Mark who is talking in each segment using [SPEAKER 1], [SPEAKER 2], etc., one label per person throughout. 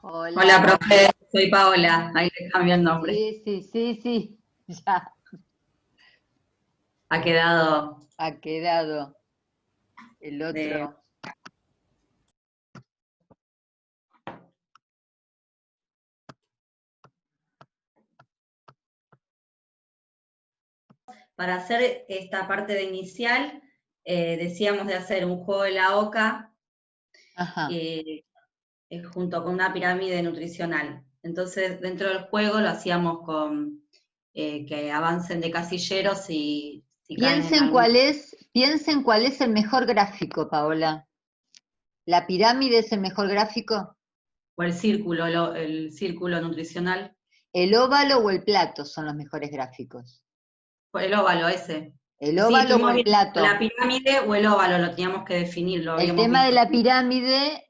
[SPEAKER 1] Hola,
[SPEAKER 2] Hola.
[SPEAKER 1] profe, soy Paola, ahí le cambio el nombre.
[SPEAKER 2] Sí, ya
[SPEAKER 1] Ha quedado
[SPEAKER 2] ha quedado el
[SPEAKER 1] de...
[SPEAKER 2] otro.
[SPEAKER 1] Para hacer esta parte de inicial, decíamos de hacer un juego de la OCA
[SPEAKER 2] Ajá.
[SPEAKER 1] eh, junto con una pirámide nutricional. Entonces, dentro del juego lo hacíamos con que avancen de casilleros y si caen en algún...
[SPEAKER 2] Piensen cuál es el mejor gráfico, Paola. ¿La pirámide es el mejor gráfico?
[SPEAKER 1] o el círculo nutricional,
[SPEAKER 2] ¿El óvalo o el plato son los mejores gráficos?
[SPEAKER 1] el óvalo ese.
[SPEAKER 2] ¿El
[SPEAKER 1] Sí,
[SPEAKER 2] óvalo o
[SPEAKER 1] estuvimos
[SPEAKER 2] el
[SPEAKER 1] viendo la
[SPEAKER 2] plato?
[SPEAKER 1] pirámide o el óvalo, lo teníamos que definir, lo
[SPEAKER 2] El
[SPEAKER 1] habíamos
[SPEAKER 2] tema de
[SPEAKER 1] visto.
[SPEAKER 2] la pirámide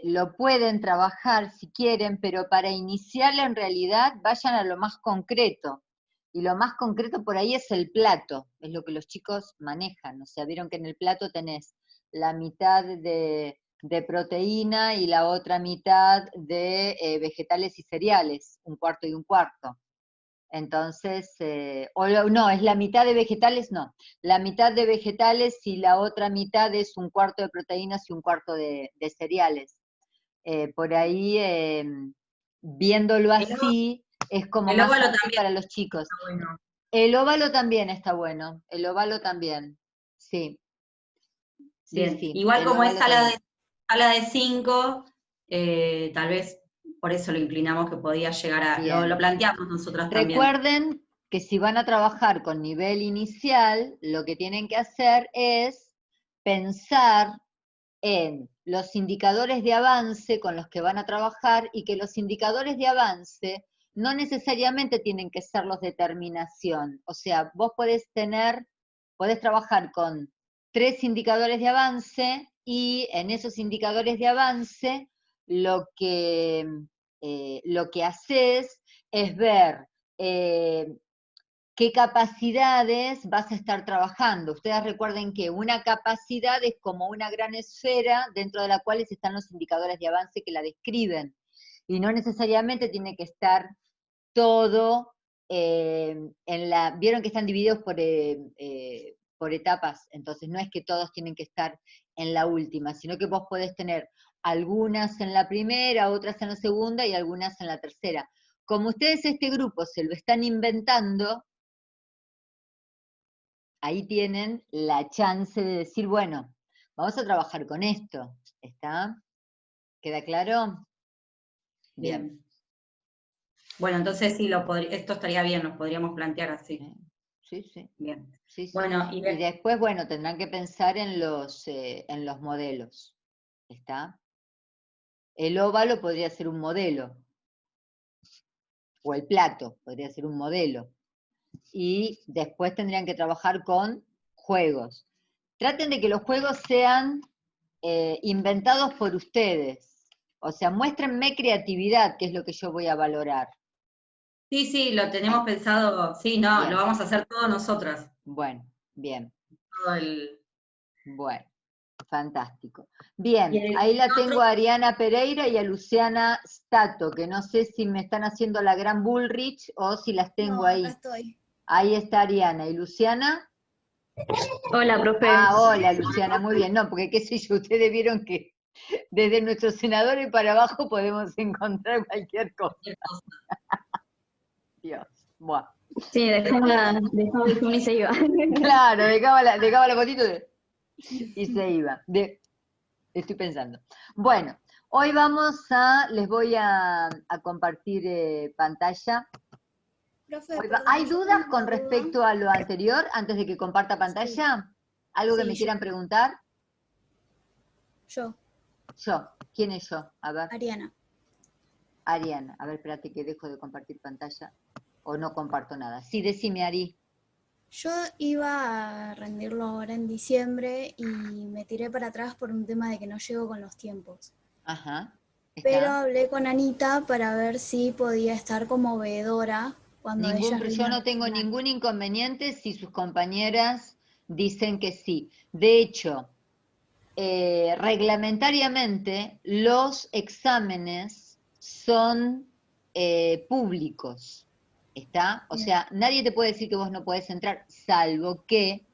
[SPEAKER 2] lo pueden trabajar si quieren, pero para iniciarla en realidad vayan a lo más concreto. Y lo más concreto por ahí es el plato, es lo que los chicos manejan. O sea, vieron que en el plato tenés la mitad de proteína y la otra mitad de vegetales y cereales, un cuarto y un cuarto. Entonces, no, es la mitad de vegetales, no. La mitad de vegetales y la otra mitad es un cuarto de proteínas y un cuarto de cereales. Por ahí, viéndolo
[SPEAKER 1] El,
[SPEAKER 2] así, es como
[SPEAKER 1] el
[SPEAKER 2] más
[SPEAKER 1] óvalo
[SPEAKER 2] fácil
[SPEAKER 1] también
[SPEAKER 2] para los chicos.
[SPEAKER 1] está bueno.
[SPEAKER 2] El óvalo también está bueno, el óvalo también. Sí,
[SPEAKER 1] Bien,
[SPEAKER 2] sí,
[SPEAKER 1] igual
[SPEAKER 2] el
[SPEAKER 1] como es
[SPEAKER 2] óvalo también.
[SPEAKER 1] sala de 5, tal vez por eso lo inclinamos que podía llegar a... Lo
[SPEAKER 2] Bien.
[SPEAKER 1] planteamos nosotras también.
[SPEAKER 2] Recuerden que si van a trabajar con nivel inicial, lo que tienen que hacer es pensar en los indicadores de avance con los que van a trabajar y que los indicadores de avance no necesariamente tienen que ser los de terminación. O sea, vos podés trabajar con 3 indicadores de avance y en esos indicadores de avance lo que, lo que haces es ver eh, qué capacidades vas a estar trabajando. Ustedes recuerden que una capacidad es como una gran esfera dentro de la cual están los indicadores de avance que la describen. Y no necesariamente tiene que estar todo vieron que están divididos por etapas, entonces no es que todos tienen que estar en la última, sino que vos podés tener algunas en la primera, otras en la segunda y algunas en la tercera. Como ustedes este grupo se lo están inventando, ahí tienen la chance de decir, bueno, vamos a trabajar con esto. ¿Está? ¿Queda claro? Bien.
[SPEAKER 1] Bien. Bueno, entonces sí, esto estaría bien, nos podríamos plantear así.
[SPEAKER 2] Sí, sí.
[SPEAKER 1] Bien.
[SPEAKER 2] Sí, sí.
[SPEAKER 1] Bueno,
[SPEAKER 2] Y después, bueno, tendrán que pensar en los modelos. ¿Está? El óvalo podría ser un modelo, o el plato podría ser un modelo. Y después tendrían que trabajar con juegos. Traten de que los juegos sean inventados por ustedes. O sea, muéstrenme creatividad, que es lo que yo voy a valorar.
[SPEAKER 1] sí, sí, lo tenemos pensado, sí, no, lo
[SPEAKER 2] Bien,
[SPEAKER 1] vamos a hacer todos nosotras.
[SPEAKER 2] bueno, bien,
[SPEAKER 1] Todo el...
[SPEAKER 2] bueno, fantástico.
[SPEAKER 1] Y
[SPEAKER 2] Bien, ahí la
[SPEAKER 1] otro,
[SPEAKER 2] tengo a Ariana Pereira y a Luciana Stato, que no sé si me están haciendo la gran Bullrich o si las tengo
[SPEAKER 3] No, acá
[SPEAKER 2] ahí.
[SPEAKER 3] estoy.
[SPEAKER 2] Ahí está Ariana. ¿Y Luciana?
[SPEAKER 4] Hola, profe.
[SPEAKER 2] Ah, hola Luciana, muy bien. No, porque qué sé yo, ustedes vieron que desde nuestros senadores para abajo podemos encontrar cualquier cosa.
[SPEAKER 1] cualquier cosa.
[SPEAKER 2] Dios, bueno.
[SPEAKER 4] Sí, dejaba el Zoom y se iba.
[SPEAKER 2] Claro, dejaba la fotito y se iba. Estoy pensando. Bueno, hoy les voy a compartir pantalla.
[SPEAKER 3] Profe,
[SPEAKER 2] ¿Hay
[SPEAKER 3] perdón, yo
[SPEAKER 2] dudas
[SPEAKER 3] tengo
[SPEAKER 2] con
[SPEAKER 3] una duda.
[SPEAKER 2] respecto a lo anterior antes de que comparta
[SPEAKER 3] Sí,
[SPEAKER 2] pantalla? ¿Algo que
[SPEAKER 3] sí,
[SPEAKER 2] me quieran preguntar?
[SPEAKER 3] yo,
[SPEAKER 2] Yo. ¿Quién es yo? A ver,
[SPEAKER 3] Ariana.
[SPEAKER 2] Ariana. A ver, espérate que dejo de compartir pantalla o no comparto nada. Sí, decime, Ari.
[SPEAKER 3] Yo iba a rendirlo ahora en diciembre y me tiré para atrás por un tema de que no llego con los tiempos.
[SPEAKER 2] Ajá.
[SPEAKER 3] Pero
[SPEAKER 2] ¿Está?
[SPEAKER 3] hablé con Anita para ver si podía estar como veedora cuando ellas
[SPEAKER 2] Yo
[SPEAKER 3] rindan
[SPEAKER 2] no
[SPEAKER 3] los
[SPEAKER 2] tengo
[SPEAKER 3] finales.
[SPEAKER 2] ningún inconveniente si sus compañeras dicen que sí. De hecho, reglamentariamente los exámenes son públicos, ¿está? O sea, nadie te puede decir que vos no podés entrar, salvo que,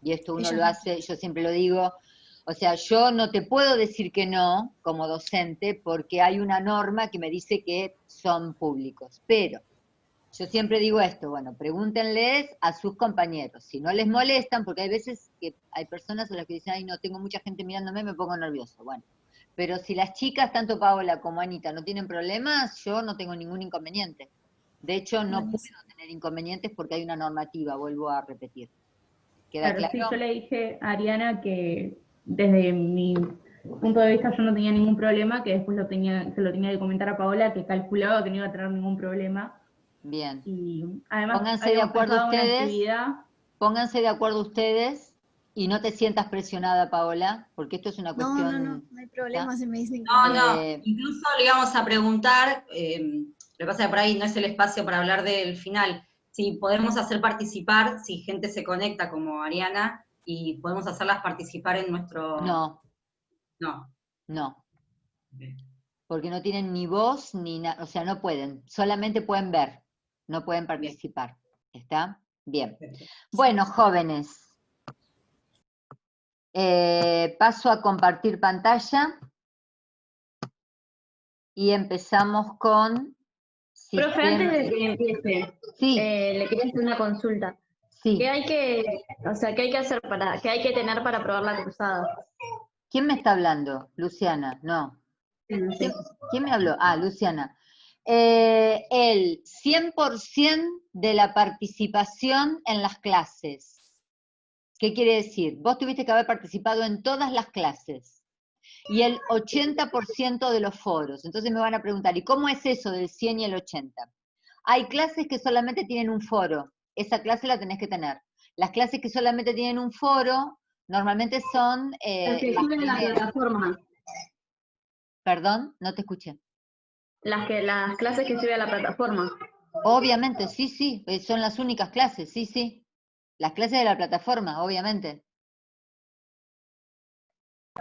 [SPEAKER 2] y esto uno lo hace, yo siempre lo digo, o sea, yo no te puedo decir que no, como docente, porque hay una norma que me dice que son públicos, pero yo siempre digo esto, bueno, pregúntenles a sus compañeros, si no les molestan, porque hay veces que hay personas a las que dicen, ay, no, tengo mucha gente mirándome, me pongo nervioso, bueno, pero si las chicas, tanto Paola como Anita, no tienen problemas, yo no tengo ningún inconveniente. De hecho, no puedo tener inconvenientes porque hay una normativa, vuelvo a repetir. ¿Queda claro?
[SPEAKER 5] Sí, yo le dije a Ariana que desde mi punto de vista yo no tenía ningún problema, que después se lo tenía que comentar a Paola, que calculaba que no iba a tener ningún problema.
[SPEAKER 2] Bien.
[SPEAKER 5] Y además,
[SPEAKER 2] pónganse de acuerdo ustedes y no te sientas presionada, Paola, porque esto es una cuestión...
[SPEAKER 3] No hay problema si me dicen que
[SPEAKER 1] no. Incluso le íbamos a preguntar, lo que pasa es que por ahí no es el espacio para hablar del final, si podemos hacer participar, si gente se conecta como Ariana, y podemos hacerlas participar en nuestro...
[SPEAKER 2] No.
[SPEAKER 1] Okay.
[SPEAKER 2] Porque no tienen ni voz, ni nada, o sea, no pueden, solamente pueden ver, no pueden participar. Bien. ¿Está? Bien. Bueno, jóvenes, paso a compartir pantalla y empezamos con...
[SPEAKER 4] Profe, antes de que empiece,
[SPEAKER 2] sí.
[SPEAKER 4] Le quería hacer una consulta.
[SPEAKER 2] Sí.
[SPEAKER 4] ¿Qué hay que hacer qué hay que tener para aprobar la cursada?
[SPEAKER 2] ¿Quién me está hablando? Luciana, no. ¿Quién me habló? Ah, Luciana. El 100% de la participación en las clases. ¿Qué quiere decir? Vos tuviste que haber participado en todas las clases. Y el 80% de los foros. Entonces me van a preguntar, ¿y cómo es eso del 100 y el 80? Hay clases que solamente tienen un foro. Esa clase la tenés que tener. Las clases que solamente tienen un foro, normalmente son...
[SPEAKER 4] las que suben a la plataforma.
[SPEAKER 2] Perdón, no te escuché.
[SPEAKER 4] Las clases que sube a la plataforma.
[SPEAKER 2] Obviamente, sí, son las únicas clases, sí. Las clases de la plataforma, obviamente.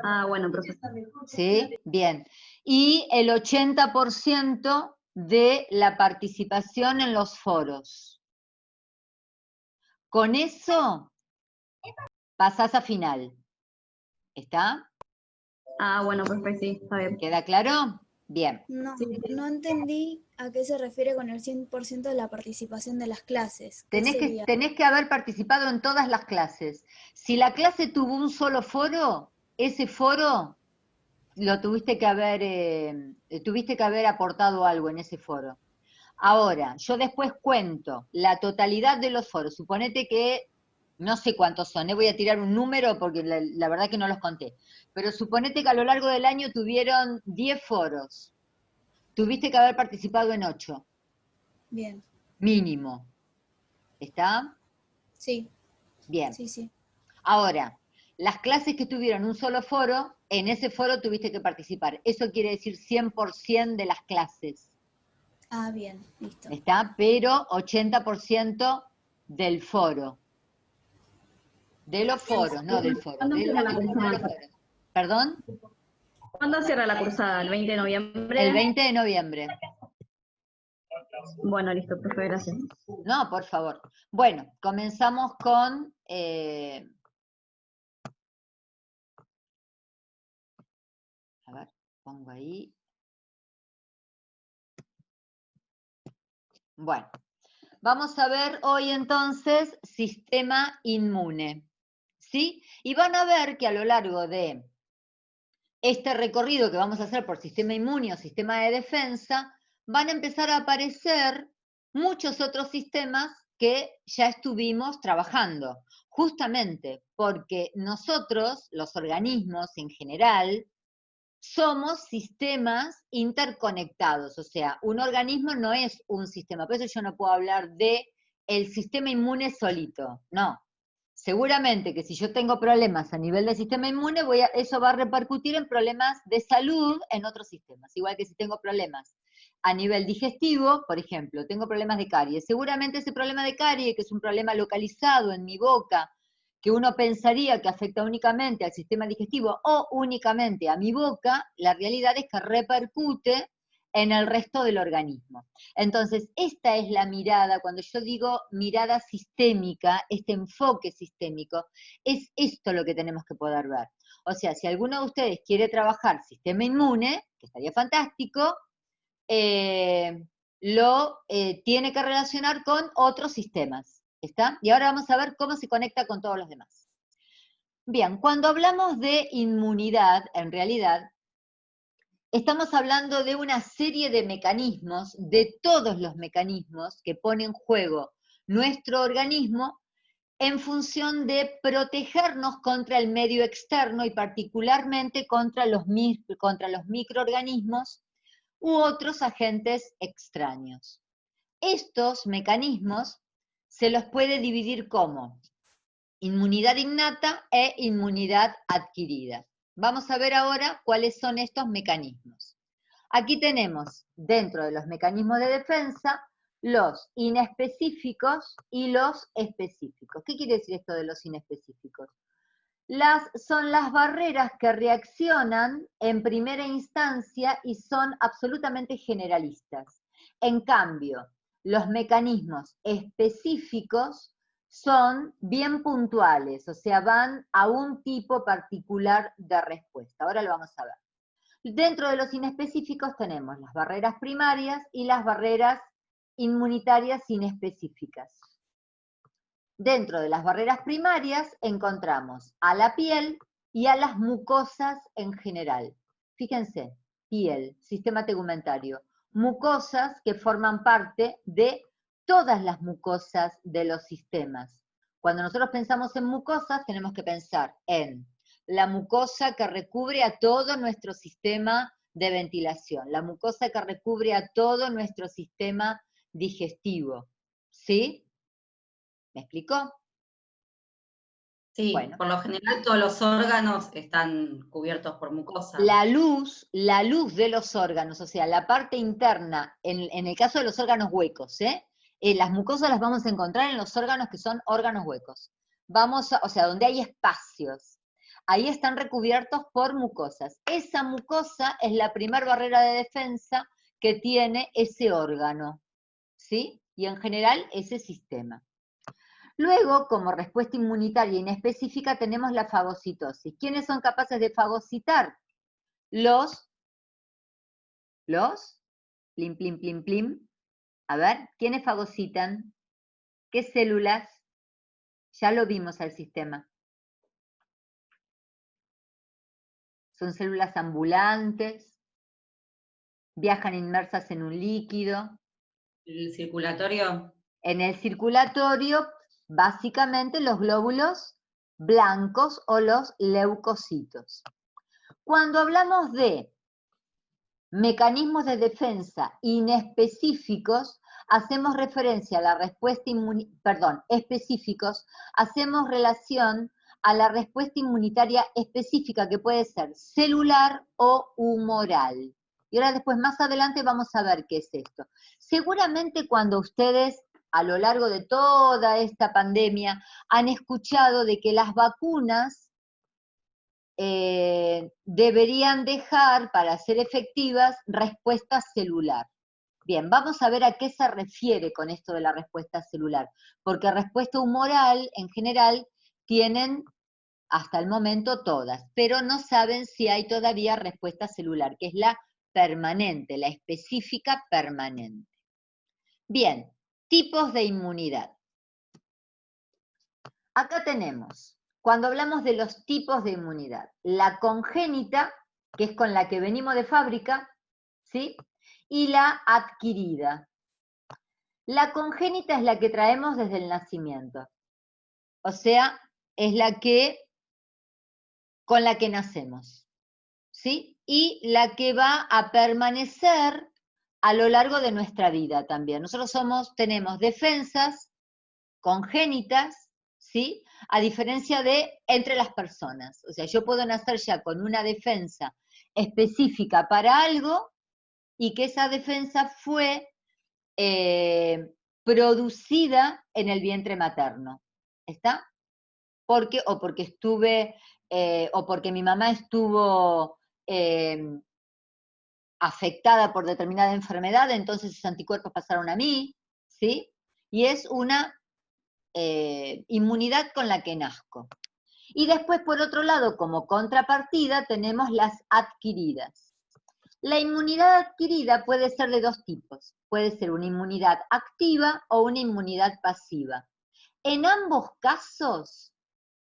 [SPEAKER 4] Ah, bueno, profesor.
[SPEAKER 2] Sí, bien. Y el 80% de la participación en los foros. Con eso pasás a final. ¿Está?
[SPEAKER 4] Ah, bueno, profe, sí, está bien.
[SPEAKER 2] ¿Queda claro? Bien.
[SPEAKER 3] No entendí a qué se refiere con el 100% de la participación de las clases.
[SPEAKER 2] Tenés que haber participado en todas las clases. Si la clase tuvo un solo foro, ese foro lo tuviste que haber aportado algo en ese foro. Ahora, yo después cuento la totalidad de los foros. Suponete que, no sé cuántos son, voy a tirar un número porque la verdad que no los conté. Pero suponete que a lo largo del año tuvieron 10 foros. Tuviste que haber participado en 8.
[SPEAKER 3] Bien.
[SPEAKER 2] Mínimo. ¿Está?
[SPEAKER 3] Sí.
[SPEAKER 2] Bien.
[SPEAKER 3] Sí.
[SPEAKER 2] Ahora, las clases que tuvieron un solo foro, en ese foro tuviste que participar. Eso quiere decir 100% de las clases.
[SPEAKER 3] Ah, bien, listo.
[SPEAKER 2] ¿Está? Pero 80% del foro. De los foros, no del foro.
[SPEAKER 4] ¿Cuándo cierra la cursada?
[SPEAKER 2] ¿Perdón?
[SPEAKER 4] ¿Cuándo cierra la cursada? ¿El 20 de noviembre?
[SPEAKER 2] El 20 de noviembre.
[SPEAKER 4] Bueno, listo, profe, gracias.
[SPEAKER 2] No, por favor. Bueno, comenzamos con... A ver, pongo ahí. Bueno, vamos a ver hoy entonces sistema inmune, ¿sí? Y van a ver que a lo largo de este recorrido que vamos a hacer por sistema inmune o sistema de defensa, van a empezar a aparecer muchos otros sistemas que ya estuvimos trabajando, justamente porque nosotros, los organismos en general, somos sistemas interconectados, o sea, un organismo no es un sistema, por eso yo no puedo hablar de el sistema inmune solito, no. Seguramente que si yo tengo problemas a nivel del sistema inmune, eso va a repercutir en problemas de salud en otros sistemas, igual que si tengo problemas a nivel digestivo, por ejemplo, tengo problemas de caries, seguramente ese problema de caries, que es un problema localizado en mi boca, que uno pensaría que afecta únicamente al sistema digestivo o únicamente a mi boca, la realidad es que repercute en el resto del organismo. Entonces, esta es la mirada, cuando yo digo mirada sistémica, este enfoque sistémico, es esto lo que tenemos que poder ver. O sea, si alguno de ustedes quiere trabajar sistema inmune, que estaría fantástico, lo tiene que relacionar con otros sistemas, ¿está? Y ahora vamos a ver cómo se conecta con todos los demás. Bien, cuando hablamos de inmunidad, en realidad, estamos hablando de una serie de mecanismos, de todos los mecanismos que pone en juego nuestro organismo en función de protegernos contra el medio externo y particularmente contra los microorganismos u otros agentes extraños. Estos mecanismos se los puede dividir como inmunidad innata e inmunidad adquirida. Vamos a ver ahora cuáles son estos mecanismos. Aquí tenemos, dentro de los mecanismos de defensa, los inespecíficos y los específicos. ¿Qué quiere decir esto de los inespecíficos? Son las barreras que reaccionan en primera instancia y son absolutamente generalistas. En cambio, los mecanismos específicos son bien puntuales, o sea, van a un tipo particular de respuesta. Ahora lo vamos a ver. Dentro de los inespecíficos tenemos las barreras primarias y las barreras inmunitarias inespecíficas. Dentro de las barreras primarias encontramos a la piel y a las mucosas en general. Fíjense, piel, sistema tegumentario, mucosas que forman parte de todas las mucosas de los sistemas. Cuando nosotros pensamos en mucosas, tenemos que pensar en la mucosa que recubre a todo nuestro sistema de ventilación, la mucosa que recubre a todo nuestro sistema digestivo, ¿sí? ¿Me explicó?
[SPEAKER 1] Sí,
[SPEAKER 2] Bueno.
[SPEAKER 1] por lo general todos los órganos están cubiertos por mucosa.
[SPEAKER 2] La luz de los órganos, o sea, la parte interna, en el caso de los órganos huecos, las mucosas las vamos a encontrar en los órganos que son órganos huecos. O sea, donde hay espacios. Ahí están recubiertos por mucosas. Esa mucosa es la primera barrera de defensa que tiene ese órgano, ¿sí? Y en general ese sistema. Luego, como respuesta inmunitaria inespecífica, tenemos la fagocitosis. ¿Quiénes son capaces de fagocitar? Plim, plim, plim, plim. A ver, ¿quiénes fagocitan? ¿Qué células? Ya lo vimos al sistema. Son células ambulantes, viajan inmersas en un líquido.
[SPEAKER 1] ¿El circulatorio?
[SPEAKER 2] En el circulatorio, básicamente los glóbulos blancos o los leucocitos. Cuando hablamos de mecanismos de defensa inespecíficos, hacemos referencia a la respuesta específicos, hacemos relación a la respuesta inmunitaria específica que puede ser celular o humoral. Y ahora después, más adelante, vamos a ver qué es esto. Seguramente cuando ustedes, a lo largo de toda esta pandemia, han escuchado de que las vacunas deberían dejar, para ser efectivas, respuesta celular. Bien, vamos a ver a qué se refiere con esto de la respuesta celular, porque respuesta humoral, en general, tienen hasta el momento todas, pero no saben si hay todavía respuesta celular, que es la permanente, la específica permanente. Bien, tipos de inmunidad. Acá tenemos, cuando hablamos de los tipos de inmunidad, la congénita, que es con la que venimos de fábrica, ¿sí? Y la adquirida. La congénita es la que traemos desde el nacimiento. O sea, es con la que nacemos, ¿sí? Y la que va a permanecer a lo largo de nuestra vida también. Nosotros tenemos defensas congénitas, ¿sí? A diferencia de entre las personas. O sea, yo puedo nacer ya con una defensa específica para algo y que esa defensa fue producida en el vientre materno. ¿Está? O porque mi mamá estuvo afectada por determinada enfermedad, entonces esos anticuerpos pasaron a mí, ¿sí? Y es una inmunidad con la que nazco. Y después, por otro lado, como contrapartida, tenemos las adquiridas. La inmunidad adquirida puede ser de dos tipos. Puede ser una inmunidad activa o una inmunidad pasiva. En ambos casos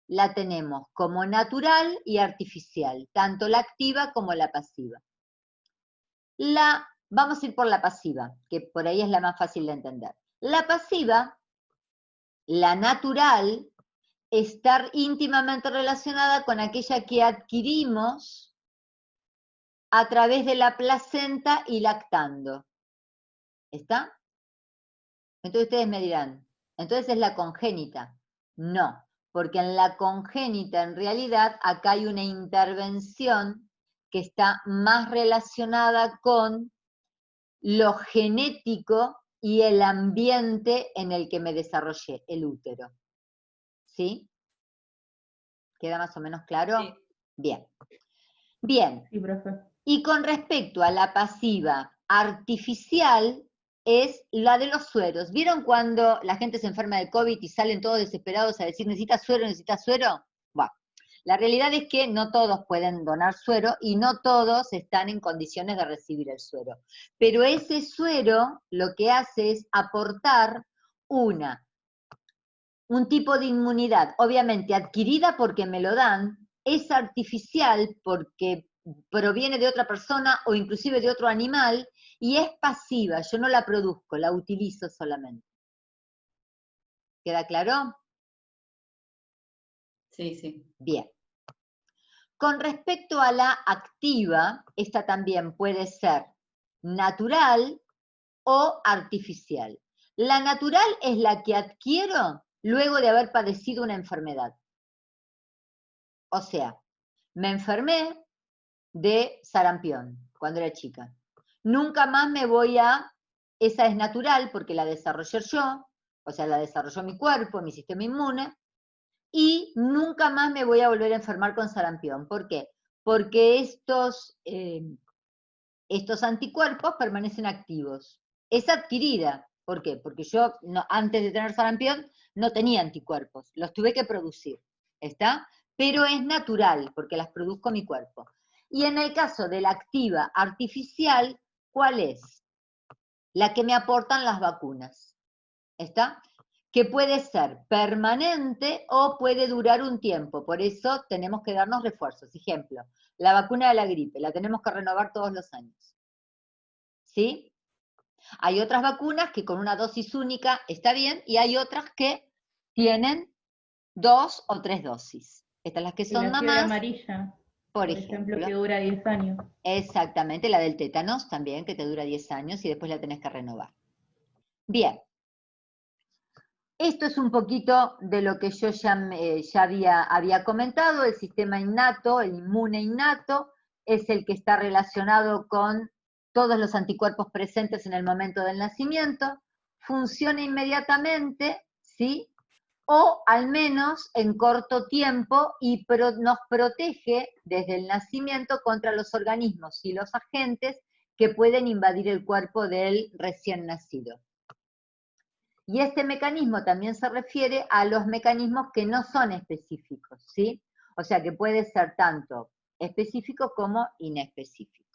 [SPEAKER 2] la tenemos como natural y artificial, tanto la activa como la pasiva. Vamos a ir por la pasiva, que por ahí es la más fácil de entender. La pasiva, la natural, está íntimamente relacionada con aquella que adquirimos a través de la placenta y lactando. ¿Está? Entonces ustedes me dirán, entonces es la congénita. No, porque en la congénita en realidad acá hay una intervención que está más relacionada con lo genético y el ambiente en el que me desarrollé, el útero. ¿Sí? ¿Queda más o menos claro?
[SPEAKER 1] Sí.
[SPEAKER 2] Bien. Bien.
[SPEAKER 5] Sí, profe.
[SPEAKER 2] Y con respecto a la pasiva artificial, es la de los sueros. ¿Vieron cuando la gente se enferma de COVID y salen todos desesperados a decir, ¿necesitas suero, necesitas suero? Bueno, la realidad es que no todos pueden donar suero y no todos están en condiciones de recibir el suero. Pero ese suero lo que hace es aportar un tipo de inmunidad, obviamente adquirida porque me lo dan, es artificial porque proviene de otra persona o inclusive de otro animal, y es pasiva, yo no la produzco, la utilizo solamente. ¿Queda claro?
[SPEAKER 1] Sí, sí.
[SPEAKER 2] Bien. Con respecto a la activa, esta también puede ser natural o artificial. La natural es la que adquiero luego de haber padecido una enfermedad. O sea, me enfermé de sarampión cuando era chica. Nunca más me voy esa es natural porque la desarrollé yo, o sea, la desarrolló mi cuerpo, mi sistema inmune, y nunca más me voy a volver a enfermar con sarampión. ¿Por qué? Porque estos anticuerpos permanecen activos. Es adquirida. ¿Por qué? Porque yo antes de tener sarampión no tenía anticuerpos, los tuve que producir. ¿Está? Pero es natural, porque las produzco mi cuerpo. Y en el caso de la activa artificial, ¿cuál es? La que me aportan las vacunas. ¿Está? Que puede ser permanente o puede durar un tiempo. Por eso tenemos que darnos refuerzos. Ejemplo, la vacuna de la gripe, la tenemos que renovar todos los años. ¿Sí? Hay otras vacunas que con una dosis única está bien, y hay otras que tienen 2 o 3 dosis. Estas las que
[SPEAKER 5] Y
[SPEAKER 2] son
[SPEAKER 5] la
[SPEAKER 2] nada
[SPEAKER 5] fiebre
[SPEAKER 2] más,
[SPEAKER 5] amarilla,
[SPEAKER 2] por
[SPEAKER 5] ejemplo,
[SPEAKER 2] ejemplo.
[SPEAKER 5] que dura 10 años.
[SPEAKER 2] Exactamente, la del tétanos también, que te dura 10 años y después la tenés que renovar. Bien. Esto es un poquito de lo que yo ya había comentado. El sistema innato, el inmune innato, es el que está relacionado con todos los anticuerpos presentes en el momento del nacimiento, funciona inmediatamente, ¿sí? O al menos en corto tiempo, y nos protege desde el nacimiento contra los organismos y los agentes que pueden invadir el cuerpo del recién nacido. Y este mecanismo también se refiere a los mecanismos que no son específicos, ¿sí? O sea que puede ser tanto específico como inespecífico.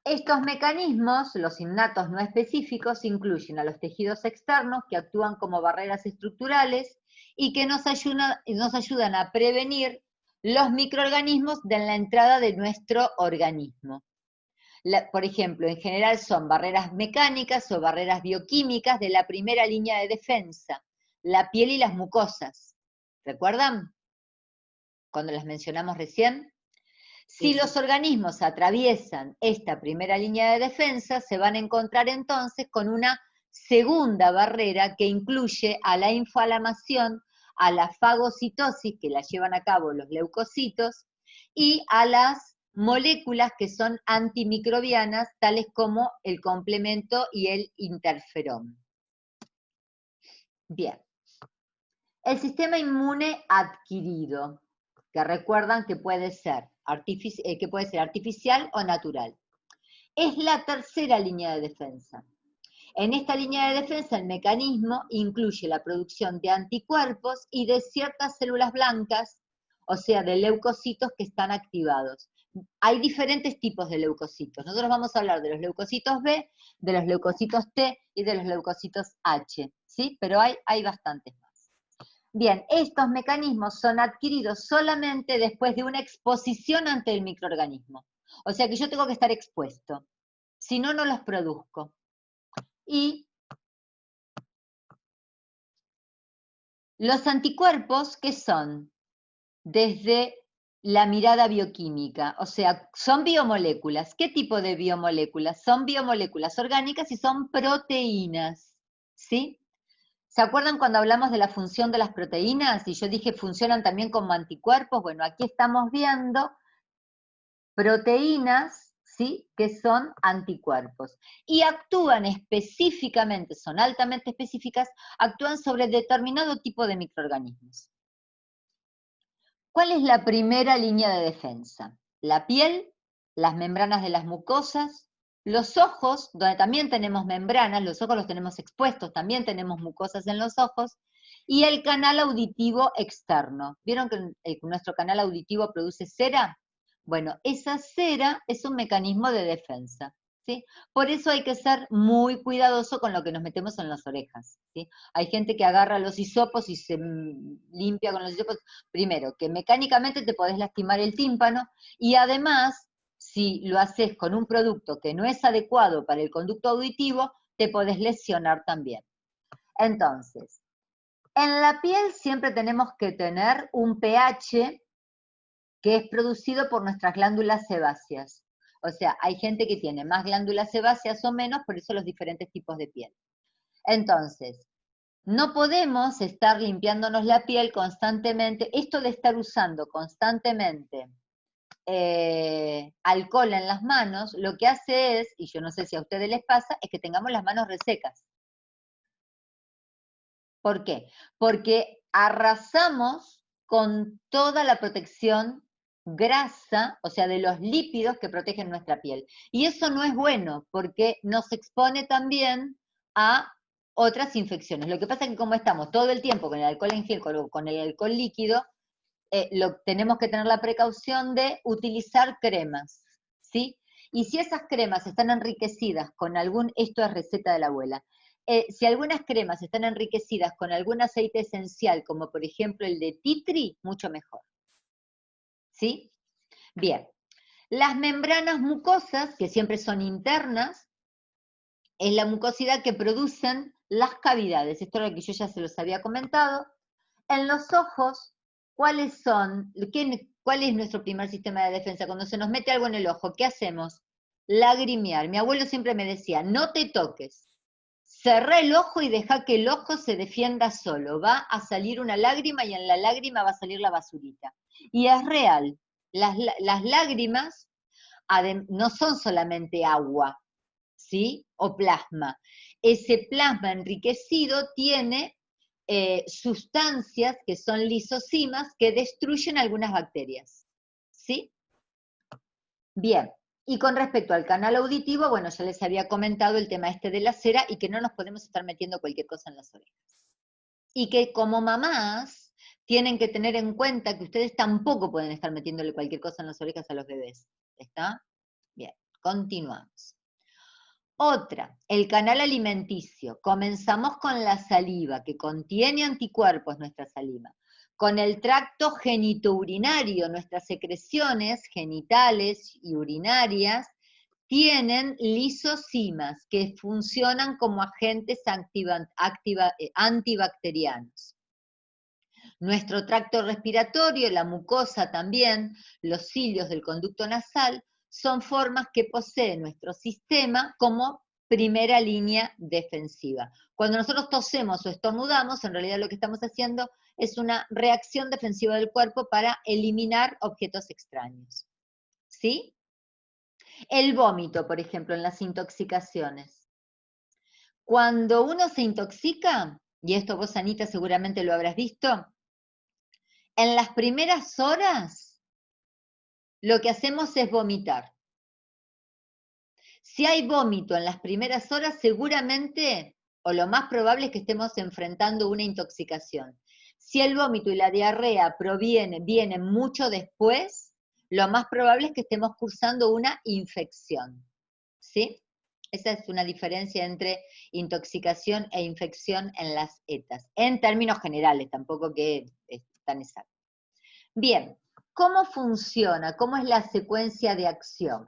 [SPEAKER 2] Estos mecanismos, los innatos no específicos, incluyen a los tejidos externos que actúan como barreras estructurales y que nos ayudan a prevenir los microorganismos de la entrada de nuestro organismo. Por ejemplo, en general son barreras mecánicas o barreras bioquímicas de la primera línea de defensa, la piel y las mucosas. ¿Recuerdan? Cuando las mencionamos recién. Si los organismos atraviesan esta primera línea de defensa, se van a encontrar entonces con una segunda barrera que incluye a la inflamación, a la fagocitosis, que la llevan a cabo los leucocitos, y a las moléculas que son antimicrobianas, tales como el complemento y el interferón. Bien. El sistema inmune adquirido, que recuerdan que puede ser que puede ser artificial o natural. Es la tercera línea de defensa. En esta línea de defensa el mecanismo incluye la producción de anticuerpos y de ciertas células blancas, o sea, de leucocitos que están activados. Hay diferentes tipos de leucocitos. Nosotros vamos a hablar de los leucocitos B, de los leucocitos T y de los leucocitos H, ¿sí? Pero hay bastantes más. Bien, estos mecanismos son adquiridos solamente después de una exposición ante el microorganismo. O sea que yo tengo que estar expuesto, si no, no los produzco. Y los anticuerpos, ¿qué son? Desde la mirada bioquímica, o sea, son biomoléculas. ¿Qué tipo de biomoléculas? Son biomoléculas orgánicas y son proteínas, ¿sí? ¿Se acuerdan cuando hablamos de la función de las proteínas? Y yo dije funcionan también como anticuerpos. Bueno, aquí estamos viendo proteínas, ¿sí?, que son anticuerpos. Y actúan específicamente, son altamente específicas, actúan sobre determinado tipo de microorganismos. ¿Cuál es la primera línea de defensa? La piel, las membranas de las mucosas, los ojos, donde también tenemos membranas, los ojos los tenemos expuestos, también tenemos mucosas en los ojos, y el canal auditivo externo. ¿Vieron que nuestro canal auditivo produce cera? Bueno, esa cera es un mecanismo de defensa, ¿sí? Por eso hay que ser muy cuidadoso con lo que nos metemos en las orejas, ¿sí? Hay gente que agarra los hisopos y se limpia con los hisopos. Primero, que mecánicamente te podés lastimar el tímpano, y además, si lo haces con un producto que no es adecuado para el conducto auditivo, te podés lesionar también. Entonces, en la piel siempre tenemos que tener un pH que es producido por nuestras glándulas sebáceas. O sea, hay gente que tiene más glándulas sebáceas o menos, por eso los diferentes tipos de piel. Entonces, no podemos estar limpiándonos la piel constantemente. Esto de estar usando constantemente alcohol en las manos, lo que hace es, y yo no sé si a ustedes les pasa, es que tengamos las manos resecas. ¿Por qué? Porque arrasamos con toda la protección grasa, o sea, de los lípidos que protegen nuestra piel. Y eso no es bueno, porque nos expone también a otras infecciones. Lo que pasa es que como estamos todo el tiempo con el alcohol en gel, con el alcohol líquido, tenemos que tener la precaución de utilizar cremas, ¿sí? Y si esas cremas están enriquecidas con esto es receta de la abuela, si algunas cremas están enriquecidas con algún aceite esencial, como por ejemplo el de tea tree, mucho mejor. ¿Sí? Bien. Las membranas mucosas, que siempre son internas, es la mucosidad que producen las cavidades. Esto es lo que yo ya se los había comentado. En los ojos, ¿cuál es nuestro primer sistema de defensa? Cuando se nos mete algo en el ojo, ¿qué hacemos? Lagrimear. Mi abuelo siempre me decía, no te toques. Cerrá el ojo y deja que el ojo se defienda solo. Va a salir una lágrima y en la lágrima va a salir la basurita. Y es real. Las lágrimas no son solamente agua, ¿sí? O plasma. Ese plasma enriquecido tiene sustancias que son lisosimas que destruyen algunas bacterias, ¿sí? Bien. Y con respecto al canal auditivo, bueno, ya les había comentado el tema de la cera y que no nos podemos estar metiendo cualquier cosa en las orejas. Y que como mamás tienen que tener en cuenta que ustedes tampoco pueden estar metiéndole cualquier cosa en las orejas a los bebés. ¿Está? Bien, continuamos. Otra, el canal alimenticio. Comenzamos con la saliva, que contiene anticuerpos nuestra saliva. Con el tracto genitourinario, nuestras secreciones genitales y urinarias tienen lisosimas que funcionan como agentes antibacterianos. Nuestro tracto respiratorio, la mucosa también, los cilios del conducto nasal, son formas que posee nuestro sistema como primera línea defensiva. Cuando nosotros tosemos o estornudamos, en realidad lo que estamos haciendo es una reacción defensiva del cuerpo para eliminar objetos extraños. ¿Sí? El vómito, por ejemplo, en las intoxicaciones. Cuando uno se intoxica, y esto vos, Anita, seguramente lo habrás visto, en las primeras horas, lo que hacemos es vomitar. Si hay vómito en las primeras horas, seguramente, o lo más probable es que estemos enfrentando una intoxicación. Si el vómito y la diarrea vienen mucho después, lo más probable es que estemos cursando una infección. ¿Sí? Esa es una diferencia entre intoxicación e infección en las ETAs. En términos generales, tampoco que es tan exacto. Bien, ¿cómo funciona? ¿Cómo es la secuencia de acción?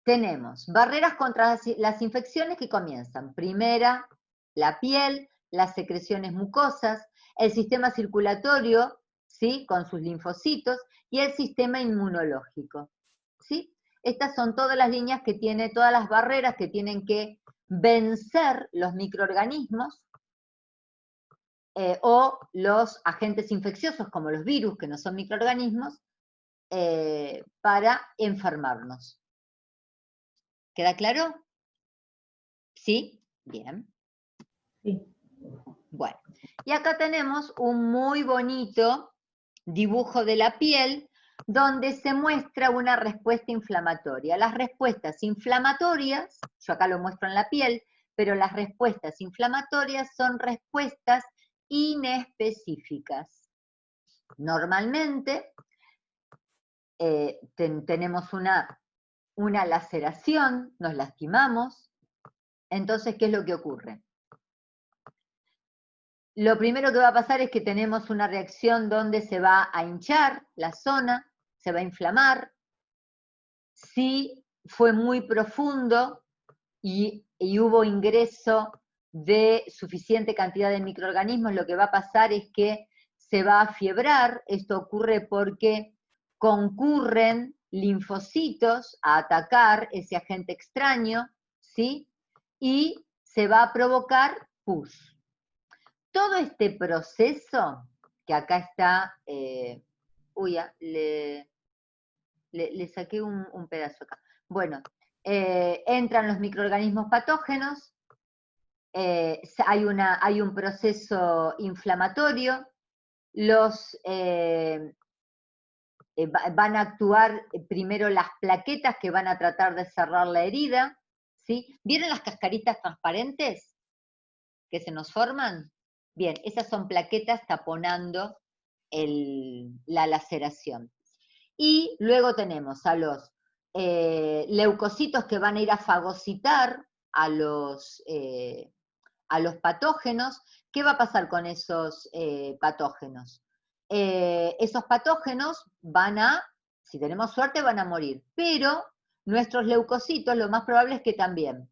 [SPEAKER 2] Tenemos barreras contra las infecciones que comienzan. Primera, la piel, las secreciones mucosas, el sistema circulatorio, ¿sí?, con sus linfocitos, y el sistema inmunológico, ¿sí? Estas son todas las líneas que tiene, todas las barreras que tienen que vencer los microorganismos o los agentes infecciosos, como los virus, que no son microorganismos, para enfermarnos. ¿Queda claro? ¿Sí? Bien.
[SPEAKER 5] Sí.
[SPEAKER 2] Bueno, y acá tenemos un muy bonito dibujo de la piel donde se muestra una respuesta inflamatoria. Las respuestas inflamatorias, yo acá lo muestro en la piel, pero las respuestas inflamatorias son respuestas inespecíficas. Normalmente tenemos una laceración, nos lastimamos. Entonces, ¿qué es lo que ocurre? Lo primero que va a pasar es que tenemos una reacción donde se va a hinchar la zona, se va a inflamar. Si fue muy profundo y hubo ingreso de suficiente cantidad de microorganismos, lo que va a pasar es que se va a afiebrar. Esto ocurre porque concurren linfocitos a atacar ese agente extraño, ¿sí? Y se va a provocar pus. Todo este proceso, que acá está, le saqué un pedazo acá. Bueno, entran los microorganismos patógenos, hay un proceso inflamatorio, van a actuar primero las plaquetas que van a tratar de cerrar la herida, ¿sí? ¿Vieron las cascaritas transparentes que se nos forman? Bien, esas son plaquetas taponando la laceración. Y luego tenemos a los leucocitos que van a ir a fagocitar a los patógenos. ¿Qué va a pasar con esos patógenos? Esos patógenos si tenemos suerte, van a morir, pero nuestros leucocitos lo más probable es que también.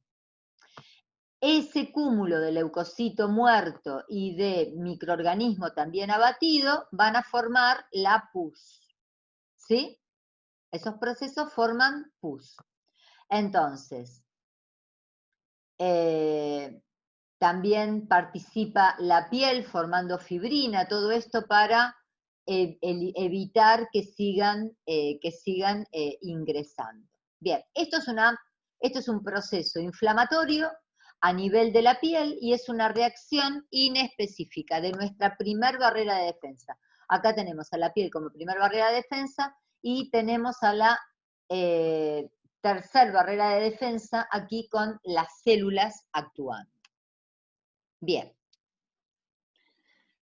[SPEAKER 2] Ese cúmulo de leucocito muerto y de microorganismo también abatido van a formar la pus, ¿sí? Esos procesos forman pus. Entonces, también participa la piel formando fibrina, todo esto para evitar que sigan ingresando. Bien, esto es un proceso inflamatorio a nivel de la piel y es una reacción inespecífica de nuestra primer barrera de defensa. Acá tenemos a la piel como primer barrera de defensa y tenemos a la tercer barrera de defensa aquí con las células actuando. Bien.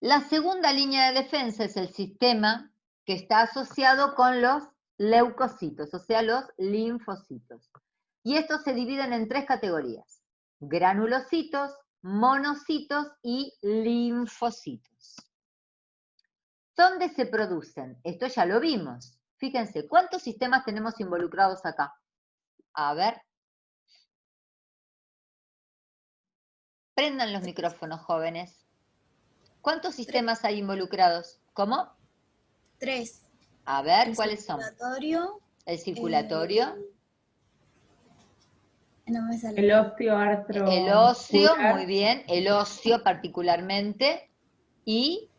[SPEAKER 2] La segunda línea de defensa es el sistema que está asociado con los leucocitos, o sea, los linfocitos. Y estos se dividen en tres categorías: granulocitos, monocitos y linfocitos. ¿Dónde se producen? Esto ya lo vimos. Fíjense, ¿cuántos sistemas tenemos involucrados acá? A ver. Prendan los micrófonos, jóvenes. ¿Cuántos sistemas hay involucrados? ¿Cómo?
[SPEAKER 3] 3.
[SPEAKER 2] A ver, ¿cuáles son? El circulatorio.
[SPEAKER 3] No me sale.
[SPEAKER 5] El osteoartro.
[SPEAKER 2] El óseo, muy bien. El óseo particularmente. ¿Y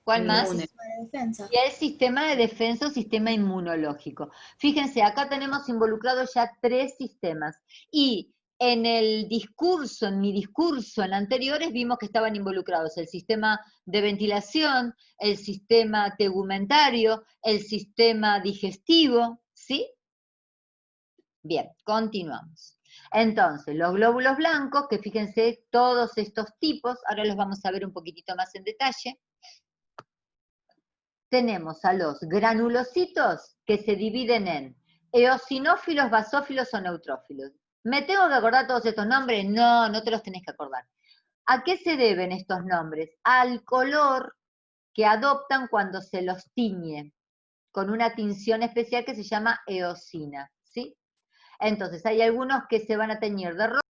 [SPEAKER 2] cuál más? Y el sistema de defensa o sistema inmunológico. Fíjense, acá tenemos involucrados ya 3 sistemas. Y en el discurso, en mi discurso en anteriores, vimos que estaban involucrados el sistema de ventilación, el sistema tegumentario, el sistema digestivo, ¿sí? Bien, continuamos. Entonces, los glóbulos blancos, que fíjense todos estos tipos, ahora los vamos a ver un poquitito más en detalle. Tenemos a los granulocitos que se dividen en eosinófilos, basófilos o neutrófilos. ¿Me tengo que acordar todos estos nombres? No, no te los tenés que acordar. ¿A qué se deben estos nombres? Al color que adoptan cuando se los tiñe, con una tinción especial que se llama eosina, ¿sí? Entonces, hay algunos que se van a teñir de rojo,